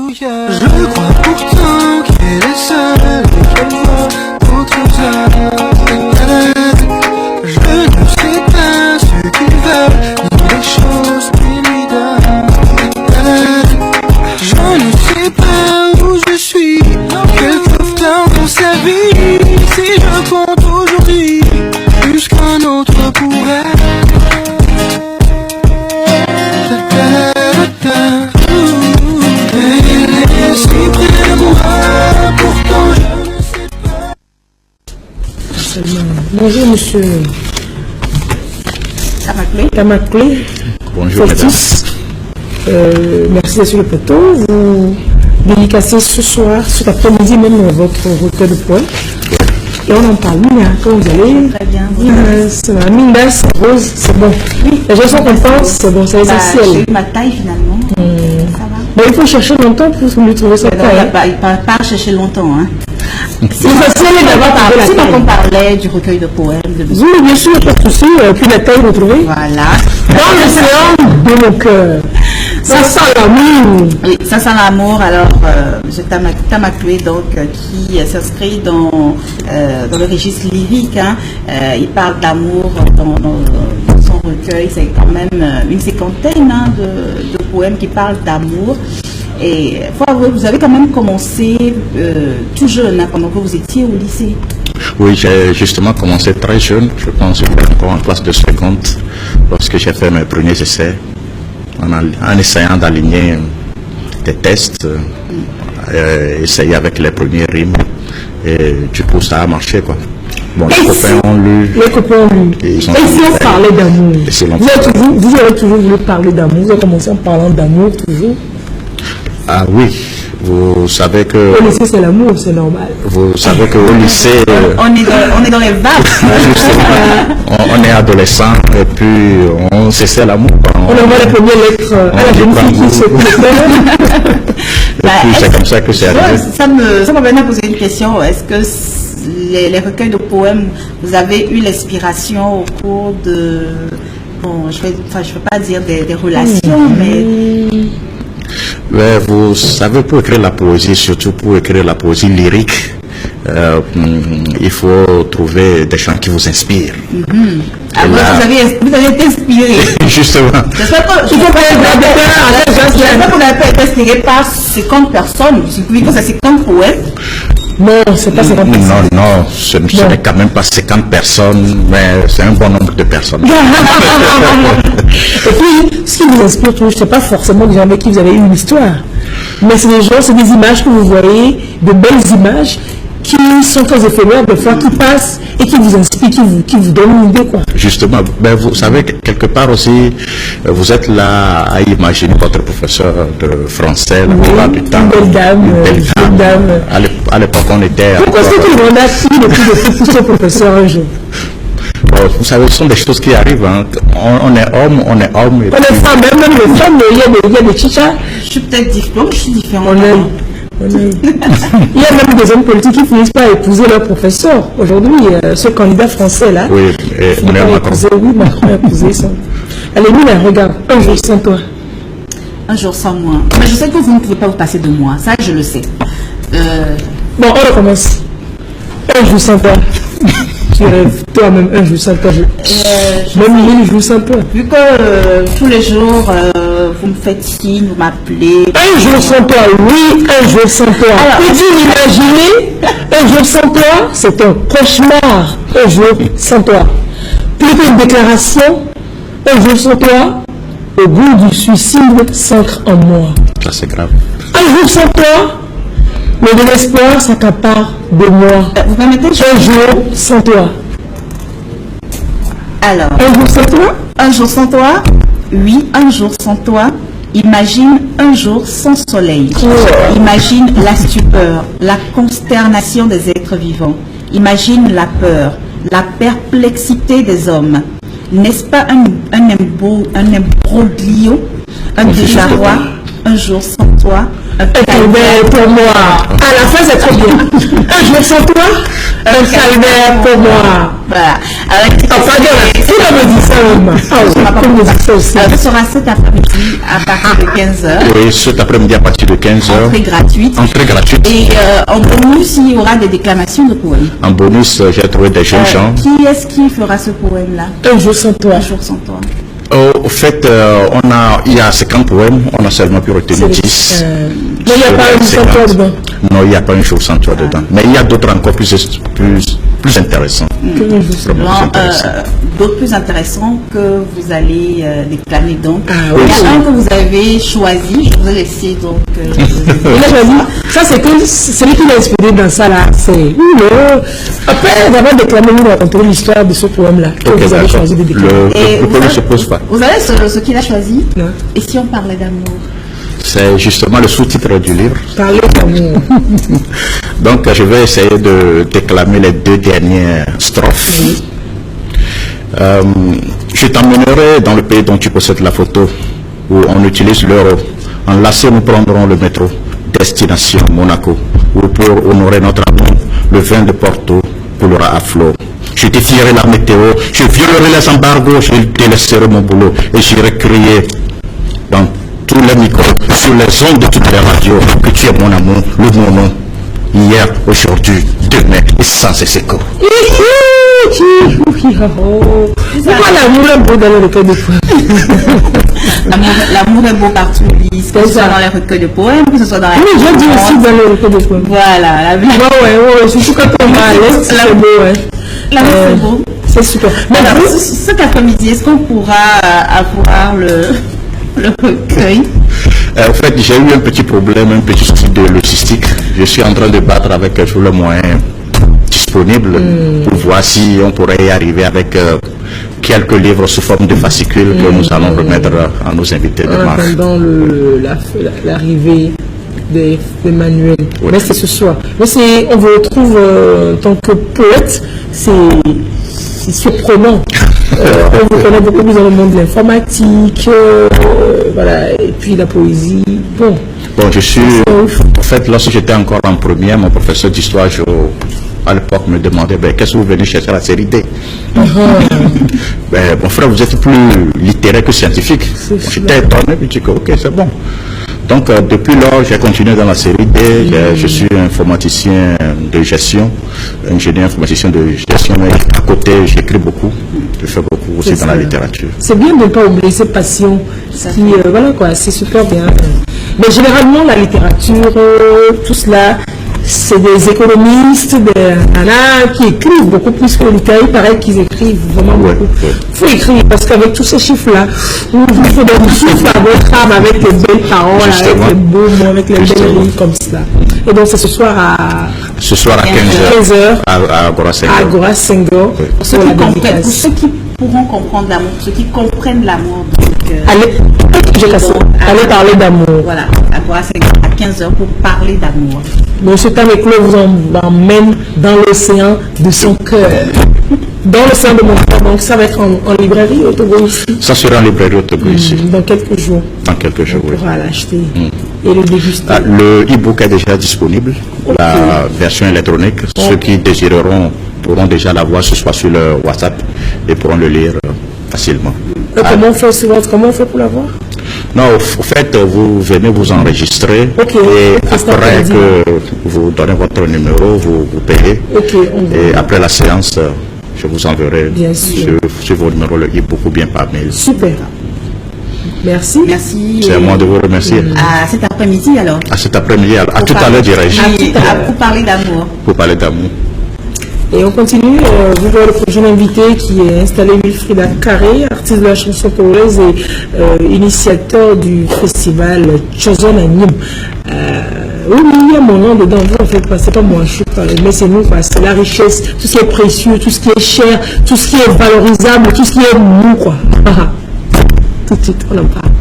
Je crois pourtant qu'elle est seule et qu'elle voit d'autres hommes. Je ne sais pas ce qu'ils veulent, ni les choses qu'ils lui donnent. Je ne sais pas où je suis, quel temps dans sa vie. Si je compte aujourd'hui, plus qu'un autre pourrait. Elle est si près de moi, pourtant je ne sais pas. Bonjour monsieur Tamakoué. Bonjour mesdames. Merci d'être sur le plateau. Vous dédicacez ce soir, cet après-midi même, votre recueil de poèmes. Et on en parle. Mina, comment vous allez? Très bien. Ça va. Minda, c'est rose, c'est bon. Oui. Les gens sont contents, c'est bon, c'est essentiel. J'ai eu ma taille finalement. Ça va. Bon, il faut chercher longtemps pour lui trouver sa taille. Il ne parle pas chercher longtemps. Hein. C'est facile d'avoir parlé la taille. On parlait du recueil de poèmes. Oui, bien sûr, pas de souci. Puis la taille retrouvée. Voilà. Dans l'océan de mon cœur. Ça sent l'amour. Oui, ça sent l'amour. Alors, M. Tamakoué, donc, qui s'inscrit dans le registre lyrique. Hein. Il parle d'amour dans son recueil. C'est quand même une cinquantaine de poèmes qui parlent d'amour. Et faut avouer, vous avez quand même commencé tout jeune, hein, pendant que vous étiez au lycée. Oui, j'ai justement commencé très jeune. Je pense que j'étais encore en classe de seconde lorsque j'ai fait mes premiers essais. En essayant d'aligner des tests, essayer avec les premiers rimes, et du coup ça a marché quoi. Bon, les copains ont lu. Les copains ont lu. Et si on parlait d'amour, vous avez toujours voulu parler d'amour, vous avez commencé en parlant d'amour toujours. Ah oui, vous savez que... Au lycée c'est l'amour, c'est normal. Vous savez qu'au lycée... on est dans les vagues. On est adolescent et puis on s'essaie l'amour. On envoie la première lettre à la jeune fille qui se coupe. Et puis c'est comme ça que c'est arrivé. Ça me vient à poser une question. Est-ce que les recueils de poèmes, vous avez eu l'inspiration au cours de... Bon, je ne veux pas dire des relations, mais... Mais vous savez, pour écrire la poésie, surtout pour écrire la poésie lyrique, il faut trouver des gens qui vous inspirent. Ah, là, vous avez été inspiré. Justement. J'espère que vous n'avez pas été inspiré par 50 personnes. Vous pouvez que c'est 50 poètes. Non, c'est pas 50 personnes. Non, ce n'est quand même pas 50 personnes, mais c'est un bon nombre de personnes. Et puis, ce qui vous inspire, je ne sais pas forcément des gens avec qui vous avez eu une histoire, mais c'est des gens, c'est des images que vous voyez, de belles images, qui sont très éphémères, des fois qui passent et qui vous inspirent, qui vous donnent une idée, quoi. Justement, ben vous savez, quelque part aussi, vous êtes là à imaginer votre professeur de français, la plupart du temps. Une belle dame. À l'époque, on était... Pourquoi est-ce que tout le monde a pris le plus de pousser au professeur un jour? Vous savez, ce sont des choses qui arrivent. Hein. On est homme. On est femme, même les femmes, il y a des chichas. Je suis peut-être différente, je suis différente. Il y a même des hommes politiques qui finissent par épouser leur professeur. Aujourd'hui, ce candidat français là, oui, Macron a épousé ça. Allez, Mina, regarde, un jour sans toi. Un jour sans moi. Mais je sais que vous ne pouvez pas vous passer de moi, ça je le sais. Bon, on recommence. Un jour sans toi. Tu rêves toi-même un jour sans toi. Même 1000 jours sans toi. Vu que tous les jours, vous me faites signe, vous m'appelez. Un jour sans toi, oui, un jour sans toi. Peux-tu imaginer un jour sans toi? C'est un cauchemar. Un jour sans toi. Plutôt une déclaration. Un jour sans toi, au goût du suicide s'ancre en moi. Ça c'est grave. Un jour sans toi, le désespoir s'accapare de moi. Vous permettez? Un jour sans toi. Alors. Un jour sans toi? Un jour sans toi? Oui, un jour sans toi. Imagine un jour sans soleil. Imagine la stupeur, la consternation des êtres vivants. Imagine la peur, la perplexité des hommes. N'est-ce pas un imbroglio, un désarroi, un jour sans toi, calvaire pour moi. À la fin, c'est très bien. Un jour sans toi, un calvaire pour moi. Voilà. Alors, Il me dit ça, maman. ce sera cet après-midi à partir de 15h. Oui, cet après-midi à partir de 15h. Entrée gratuite. Entrée gratuite. Et en bonus, il y aura des déclamations de poèmes. En bonus, j'ai trouvé des jeunes gens. Qui est-ce qui fera ce poème-là? Un jour sans toi. Un jour sans toi. Au fait, il y a 50 poèmes, on a seulement pu retenir 10. Mais il n'y a pas un jour sans toi dedans. Non, il n'y a pas un jour sans toi dedans. Mais il y a d'autres encore plus intéressants. Vraiment plus intéressants. D'autres plus intéressants que vous allez déclamer donc. Oui, il y a un que vous avez choisi, je vous ai laissé donc. Il a choisi. Ça, c'est que celui qui l'a inspiré dans ça là, c'est. Après d'avoir déclamé, nous raconter l'histoire de ce poème-là que vous avez choisi de déclamer. Le problème ne se pose pas. Vous savez ce qu'il a choisi? Non. Et si on parlait d'amour? C'est justement le sous-titre du livre. Parler d'amour. Donc, je vais essayer de déclamer les 2 dernières strophes. Oui. Je t'emmènerai dans le pays dont tu possèdes la photo, où on utilise l'euro. Enlacés, nous prendrons le métro. Destination Monaco, où pour honorer notre amour, le vin de Porto coulera à flot. Je défierai la météo, je violerai les embargos, je délaisserai mon boulot et j'irai crier dans tous les micros, sur les ondes de toutes les radios, que tu es mon amour, mon nom, hier, aujourd'hui, demain et sans cesse. Pourquoi l'amour est beau dans le recueil de poèmes? L'amour est beau partout, que ce soit dans les recueils de poèmes, que ce soit dans la... Oui, je dis aussi dans le recueil de poèmes. Voilà, la vie. Ouais, surtout quand on va à l'est, c'est beau, ouais. L'amour c'est beau. C'est super. Mais alors, cet après-midi, est-ce qu'on pourra avoir le recueil? En fait, j'ai eu un petit problème, un petit souci de logistique. Je suis en train de battre avec tous les moyens disponibles pour voir si on pourrait y arriver avec quelques livres sous forme de fascicules que nous allons remettre à nos invités de marque. Pendant l'arrivée d'Emmanuel. Oui. Mais c'est ce soir. Mais on vous retrouve en tant que poète, c'est surprenant. On vous connaît beaucoup plus dans le monde de l'informatique, voilà, et puis la poésie. Bon, je suis... En fait, lorsque j'étais encore en première, mon professeur d'histoire à l'époque me demandait qu'est-ce que vous venez chercher à la série D. Mon frère, vous êtes plus littéraire que scientifique. J'étais étonné, puis je dis ok, c'est bon. Donc, depuis lors, j'ai continué dans la série D. Je suis informaticien de gestion, ingénieur informaticien de gestion, mais à côté, j'écris beaucoup. Je fais beaucoup aussi dans la littérature. C'est bien de ne pas oublier cette passion. Voilà quoi, c'est super bien. Mais généralement, la littérature, tout cela, c'est des économistes, des nanas qui écrivent beaucoup plus que les littéraires. Il paraît qu'ils écrivent vraiment beaucoup. Il faut écrire parce qu'avec tous ces chiffres-là, il faut donner souffle à votre âme avec les belles paroles, avec les beaux mots, avec les belles lignes comme ça. Et donc c'est ce soir à 15h à Agora Senghor. À Agora Senghor. Pour ceux qui pourront comprendre l'amour, ceux qui comprennent l'amour. Allez parler d'amour. Voilà, Agora Senghor à 15h pour parler d'amour. Monsieur Tameklo vous emmène dans l'océan de son cœur. Dans l'océan de mon cœur. Donc ça va être en librairie au Togo ici. Ça sera en librairie au Togo ici. Dans quelques jours. Dans quelques jours, on pourra l'acheter et le déguster. Le e-book est déjà disponible. La version électronique. Ceux qui désireront pourront déjà l'avoir ce soir sur leur WhatsApp et pourront le lire facilement. Comment on fait pour l'avoir? Non, au fait, vous venez vous enregistrer et après que vous donnez votre numéro, vous payez. Et après la séance, je vous enverrai sur vos numéros le e-book ou bien par mail. Super. Merci. Merci. C'est à moi de vous remercier. À cet après-midi alors. À cet après-midi, à tout à l'heure dirais-je. Pour parler d'amour. Pour parler d'amour. Et on continue, vous voyez le prochain invité qui est installé Wilfrida Carré, artiste de la chanson congolaise et initiateur du festival Chozon Anim. Oui, il y a mon nom dedans, vous en faites pas, c'est pas moi, je suis pas, mais c'est nous, quoi. C'est la richesse, tout ce qui est précieux, tout ce qui est cher, tout ce qui est valorisable, tout ce qui est nous, quoi. Tout de suite, on en parle.